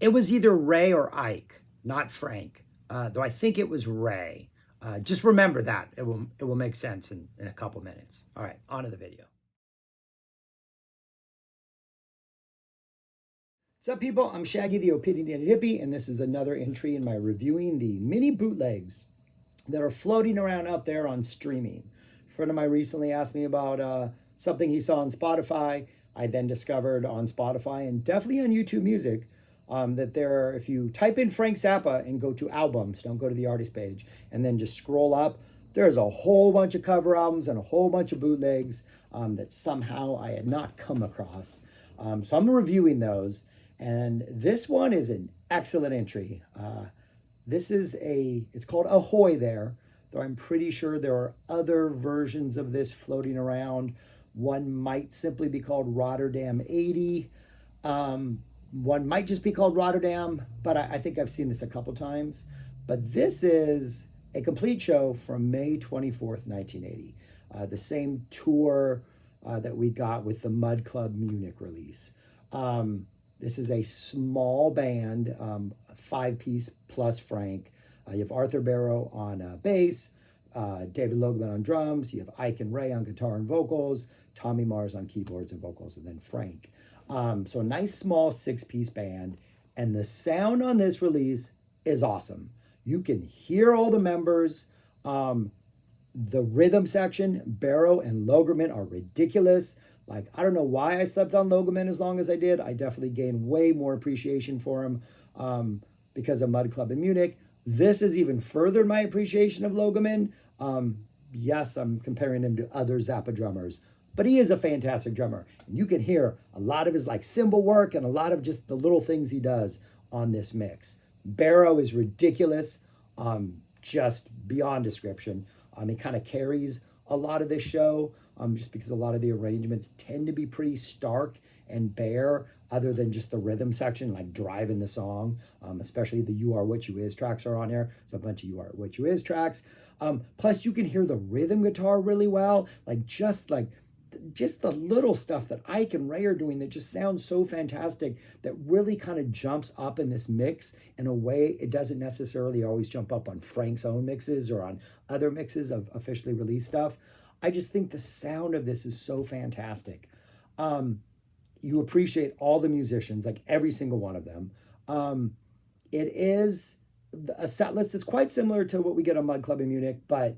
It was either Ray or Ike, not Frank, though I think it was Ray. Just remember that. It will make sense in a couple minutes. All right, on to the video. What's up, people? I'm Shaggy, the Opinionated Hippie, and this is another entry in my reviewing the mini bootlegs that are floating around out there on streaming. A friend of mine recently asked me about something he saw on Spotify. I then discovered on Spotify and definitely on YouTube Music that there are, if you type in Frank Zappa and go to albums, don't go to the artist page, and then just scroll up, there's a whole bunch of cover albums and a whole bunch of bootlegs that somehow I had not come across. So I'm reviewing those. And this one is an excellent entry. It's called Ahoy there, though I'm pretty sure there are other versions of this floating around. One might simply be called Rotterdam 80. One might just be called Rotterdam, but I think I've seen this a couple times. But this is a complete show from May 24th, 1980. The same tour that we got with the Mud Club Munich release. This is a small band, a 5-piece plus Frank. You have Arthur Barrow on bass, David Logan on drums. You have Ike and Ray on guitar and vocals, Tommy Mars on keyboards and vocals, and then Frank. So a nice small 6-piece band. And the sound on this release is awesome. You can hear all the members. The rhythm section, Barrow and Logerman are ridiculous. Like, I don't know why I slept on Logerman as long as I did. I definitely gained way more appreciation for him because of Mud Club in Munich. This is even furthered my appreciation of Logerman. Yes, I'm comparing him to other Zappa drummers, but he is a fantastic drummer. And you can hear a lot of his like cymbal work and a lot of just the little things he does on this mix. Barrow is ridiculous, just beyond description. He kind of carries a lot of this show. Just because a lot of the arrangements tend to be pretty stark and bare, other than just the rhythm section, like driving the song, especially the You Are What You Is tracks are on here. It's a bunch of You Are What You Is tracks. Plus, you can hear the rhythm guitar really well, just the little stuff that Ike and Ray are doing that just sounds so fantastic, that really kind of jumps up in this mix in a way it doesn't necessarily always jump up on Frank's own mixes or on other mixes of officially released stuff. I just think the sound of this is so fantastic. You appreciate all the musicians, like every single one of them. It is a set list that's quite similar to what we get on Mud Club in Munich, but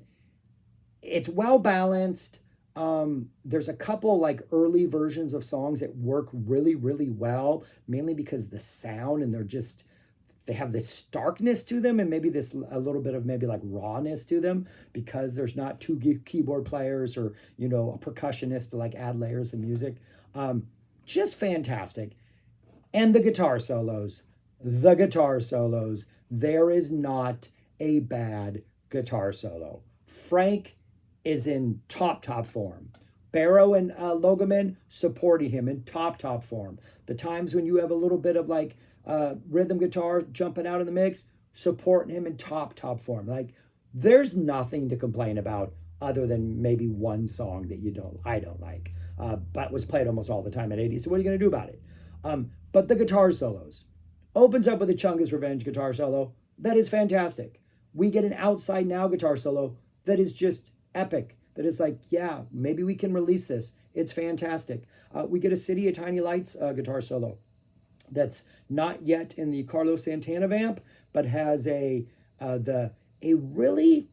it's well balanced. There's a couple like early versions of songs that work really, really well, mainly because the sound and they have this starkness to them and maybe a little bit of maybe like rawness to them because there's not two keyboard players or, a percussionist to like add layers of music. Just fantastic. And the guitar solos, there is not a bad guitar solo. Frank is in top form. Barrow and Logerman supporting him in top form. The times when you have a little bit of like rhythm guitar jumping out of the mix, supporting him in top form. Like, there's nothing to complain about other than maybe one song that I don't like, but was played almost all the time at 80. So what are you going to do about it? But the guitar solos opens up with a Chunga's Revenge guitar solo that is fantastic. We get an Outside Now guitar solo that is just epic. That is like, yeah, maybe we can release this. It's fantastic. We get a City of Tiny Lights guitar solo that's not yet in the Carlos Santana vamp, but has a really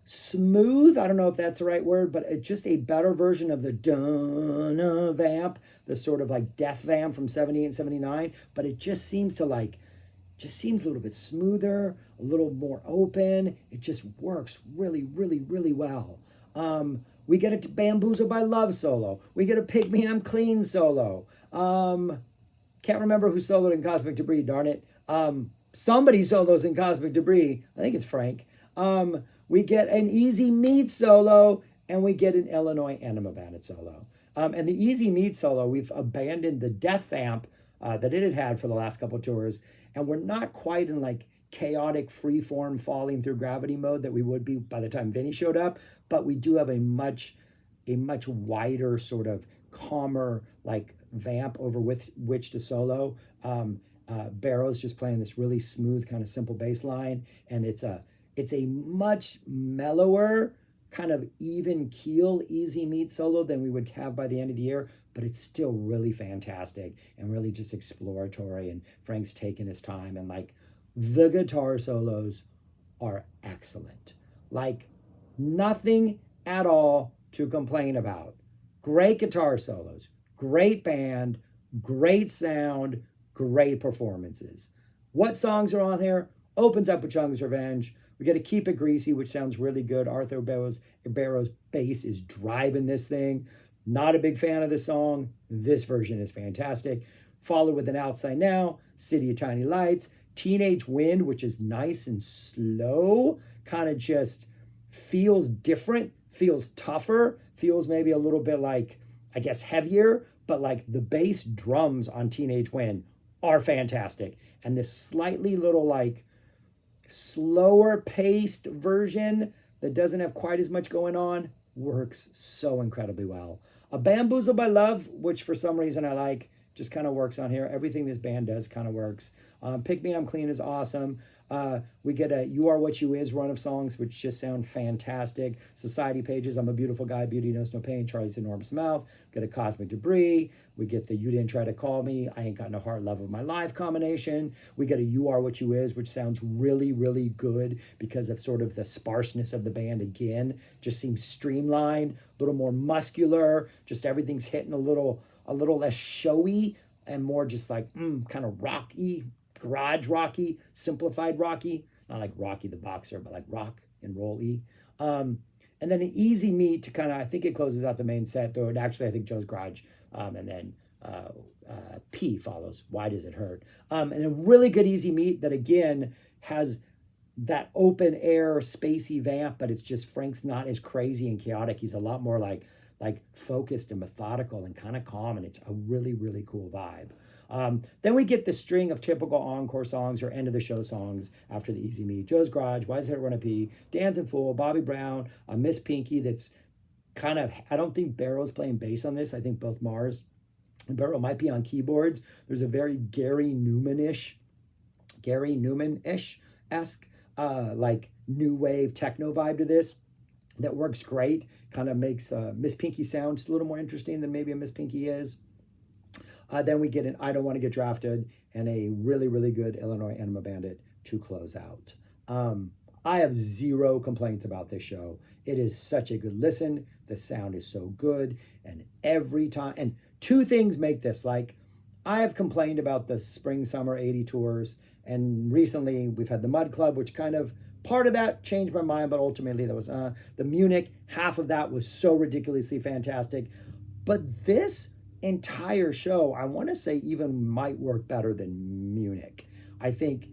smooth, I don't know if that's the right word, but it's just a better version of the Dun vamp, the sort of like death vamp from 78 and 79, but it just seems a little bit smoother, a little more open. It just works really, really, really well. We get a Bamboozled by Love solo. We get a Pick Me I'm Clean solo. Can't remember who soloed in Cosmic Debris, darn it. Somebody solos in Cosmic Debris. I think it's Frank. We get an Easy Meat solo, and we get an Illinois Anima Bandit solo. And the Easy Meat solo, we've abandoned the death vamp that it had for the last couple of tours, and we're not quite in like chaotic freeform falling through gravity mode that we would be by the time Vinny showed up, but we do have a much wider sort of calmer like vamp over with which to solo. Barrow's just playing this really smooth, kind of simple bass line, and it's a much mellower, kind of even keel, easy meat solo than we would have by the end of the year, but it's still really fantastic and really just exploratory. And Frank's taking his time, and like the guitar solos are excellent. Like nothing at all to complain about. Great guitar solos, great band, great sound, great performances. What songs are on here? Opens up with Chung's Revenge. We got to Keep It Greasy, which sounds really good. Arthur Barrow's bass is driving this thing. Not a big fan of the song. This version is fantastic. Followed with An Outside Now, City of Tiny Lights, Teenage Wind, which is nice and slow, kind of just feels different, feels tougher, feels maybe a little bit like, I guess, heavier, but like the bass drums on Teenage Wind are fantastic. And this slightly little like slower paced version that doesn't have quite as much going on works so incredibly well. A Bamboozled by Love, which for some reason I like, just kind of works on here. Everything this band does kind of works. Pick Me I'm Clean is awesome. We get a You Are What You Is run of songs, which just sound fantastic. Society Pages, I'm a Beautiful Guy, Beauty Knows No Pain, Charlie's Enormous Mouth. We get a Cosmic Debris. We get the You Didn't Try to Call Me, I Ain't Got No Heart, Love of My Life combination. We get a You Are What You Is, which sounds really, really good because of sort of the sparseness of the band again. Just seems streamlined, a little more muscular, just everything's hitting a little less showy and more just like kind of rocky, garage rocky, simplified rocky, not like Rocky the Boxer, but like rock and roll-y. And then an easy meat to kind of, I think it closes out the main set, though it actually, I think Joe's Garage, and then P follows, Why Does It Hurt? And a really good easy meat that again has that open air spacey vamp, but it's just Frank's not as crazy and chaotic. He's a lot more like focused and methodical and kind of calm, and it's a really, really cool vibe. Then we get the string of typical encore songs or end of the show songs after the easy meat. Joe's Garage, Why Does It Run a P, Dancing Fool, Bobby Brown, Miss Pinky. That's kind of, I don't think Barrow's playing bass on this. I think both Mars and Barrow might be on keyboards. There's a very Gary Newman-ish, esque, like new wave techno vibe to this that works great. Kind of makes Miss Pinky sound just a little more interesting than maybe a Miss Pinky is. Then we get an I Don't Want to Get Drafted and a really, really good Illinois Enema Bandit to close out. I have zero complaints about this show. It is such a good listen. The sound is so good. And every time, and two things make this, like I have complained about the spring, summer 80 tours. And recently we've had the Mud Club, which kind of, part of that changed my mind, but ultimately that was the Munich. Half of that was so ridiculously fantastic. But this entire show, I want to say even might work better than Munich. I think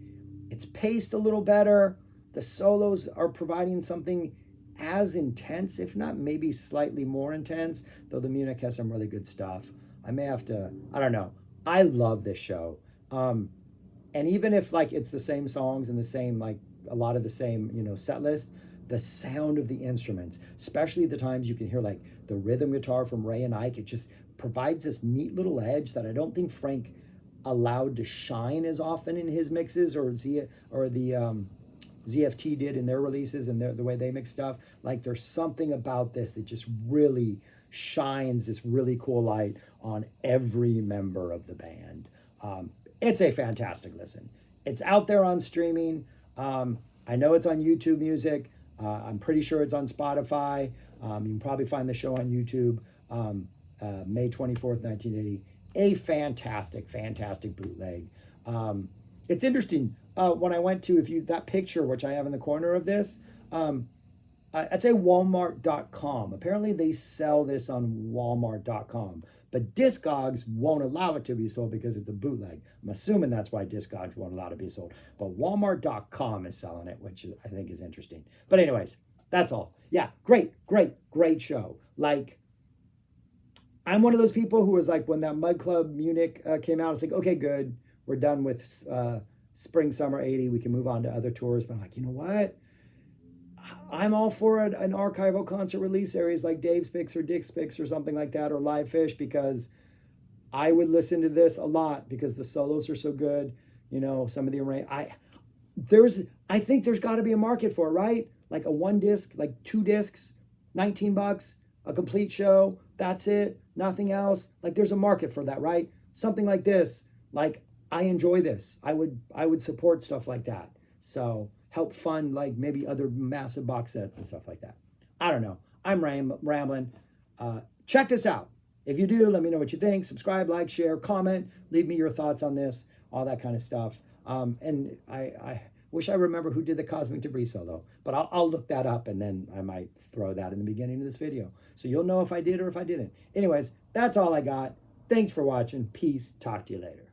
it's paced a little better. The solos are providing something as intense, if not maybe slightly more intense, though the Munich has some really good stuff. I may have to, I don't know. I love this show. And even if like it's the same songs and the same, like a lot of the same, set list, the sound of the instruments, especially the times you can hear like the rhythm guitar from Ray and Ike, it just provides this neat little edge that I don't think Frank allowed to shine as often in his mixes, or the ZFT did in their releases and the way they mix stuff. Like there's something about this that just really shines this really cool light on every member of the band. It's a fantastic listen. It's out there on streaming. I know it's on YouTube Music. I'm pretty sure it's on Spotify. You can probably find the show on YouTube. May 24th, 1980. A fantastic, fantastic bootleg. It's interesting. When I went to, that picture, which I have in the corner of this, I'd say Walmart.com. Apparently they sell this on Walmart.com, but Discogs won't allow it to be sold because it's a bootleg. I'm assuming that's why Discogs won't allow it to be sold, but Walmart.com is selling it, which I think is interesting. But anyways, that's all. Yeah, great show. Like, I'm one of those people who was like, when that Mud Club Munich came out, it's like, okay, good. We're done with spring, summer 80. We can move on to other tours. But I'm like, you know what? I'm all for an archival concert release series like Dave's Picks or Dick's Picks or something like that, or Live Fish, because I would listen to this a lot because the solos are so good. You know, some of the I think there's got to be a market for it, right? Like a one disc, like 2 discs, $19, a complete show. That's it. Nothing else. Like there's a market for that, right? Something like this. Like I enjoy this. I would support stuff like that. So help fund like maybe other massive box sets and stuff like that. I don't know. I'm rambling. Check this out. If you do, let me know what you think. Subscribe, like, share, comment. Leave me your thoughts on this, all that kind of stuff. And I wish I remember who did the Cosmic Debris solo, but I'll look that up and then I might throw that in the beginning of this video. So you'll know if I did or if I didn't. Anyways, that's all I got. Thanks for watching. Peace. Talk to you later.